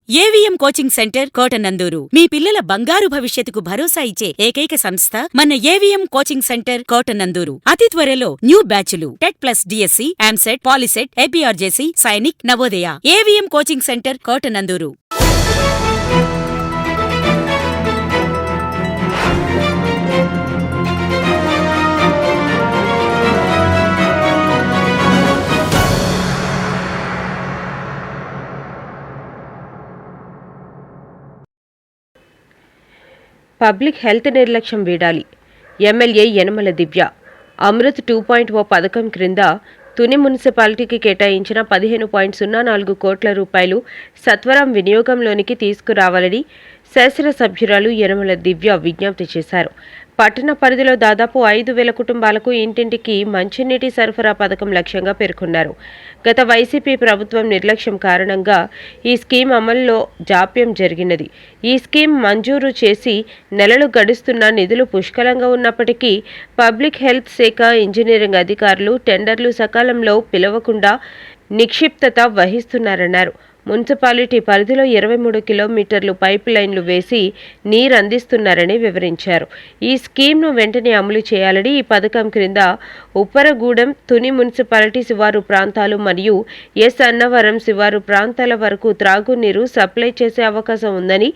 AVM coaching centre Kotananduru మీ పిల్లల బంగారు భవిష్యత్తుకు భరోసా ఇచ్చే ఏకైక సంస్థ మన ఏవిఎం కోచింగ్ సెంటర్ కోటనందూరు. అతి త్వరలో న్యూ బ్యాచ్లు TET plus DSC, EAMCET, POLYCET, APRJC, Sainik, Navodaya. AVM coaching centre Kotanandur. Public health నిర్లక్ష్యం వీడాలి. ఎమ్మెల్యే యనమల దివ్య. అమృత్ 2.0 పథకం క్రింద తుని మున్సిపాలిటీకి కేటాయించిన 15.04 కోట్ల రూపాయలు సత్వరం వినియోగంలోనికి తీసుకురావాలని శాసనసభ్యురాలు యనమల దివ్య విజ్ఞప్తి చేశారు. పట్టణ పరిధిలో దాదాపు 5,000 కుటుంబాలకు ఇంటింటికి మంచినీటి సరఫరా పథకం లక్ష్యంగా పేర్కొన్నారు. గత వైసీపీ ప్రభుత్వం నిర్లక్ష్యం కారణంగా ఈ స్కీమ్ అమల్లో జాప్యం జరిగినది. ఈ స్కీమ్ మంజూరు చేసి నెలలు గడుస్తున్న నిధులు పుష్కలంగా ఉన్నప్పటికీ పబ్లిక్ హెల్త్ శాఖ ఇంజనీరింగ్ అధికారులు టెండర్లు సకాలంలో పిలవకుండా నిక్షిప్తత వహిస్తున్నారన్నారు. మున్సిపాలిటీ పరిధిలో 23 కిలోమీటర్లు పైప్ లైన్లు వేసి నీరందిస్తున్నారని వివరించారు. ఈ స్కీమ్ను వెంటనే అమలు చేయాలని, ఈ పథకం క్రింద ఉప్పరగూడెం, తుని మున్సిపాలిటీ శివారు ప్రాంతాలు మరియు ఎస్ అన్నవరం శివారు ప్రాంతాల వరకు త్రాగునీరు సప్లై చేసే అవకాశం ఉందని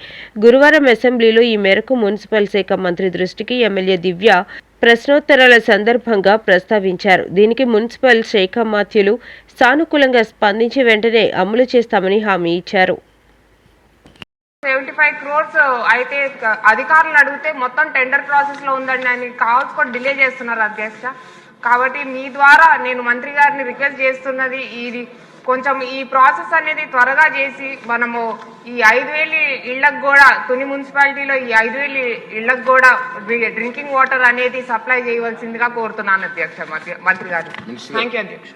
గురువారం అసెంబ్లీలో ఈ మేరకు మున్సిపల్ శాఖ మంత్రి దృష్టికి ఎమ్మెల్యే దివ్య ప్రశ్నోత్తరాల సందర్భంగా ప్రస్తావించారు. దీనికి మున్సిపల్ శాఖ మంత్రులు సానుకూలంగా స్పందించి వెంటనే అమలు చేస్తామని హామీ ఇచ్చారు. 75 crores అయితే అధికారులు అడిగితే మొత్తం టెండర్ ప్రాసెస్ లో ఉందండి అని కావాల్సి కూడా డిలే చేస్తున్నారు అధ్యక్ష. కాబట్టి మీ ద్వారా నేను మంత్రి గారిని రిక్వెస్ట్ చేస్తున్నది, ఇది కొంచెం ఈ ప్రాసెస్ అనేది త్వరగా చేసి మనము ఈ 5,000 ఇళ్లకు కూడా తుని మున్సిపాలిటీలో ఈ 5,000 ఇళ్లకు కూడా డ్రింకింగ్ వాటర్ అనేది సప్లై చేయవలసిందిగా కోరుతున్నాను అధ్యక్ష మంత్రి గారు. థ్యాంక్ యూ అధ్యక్ష.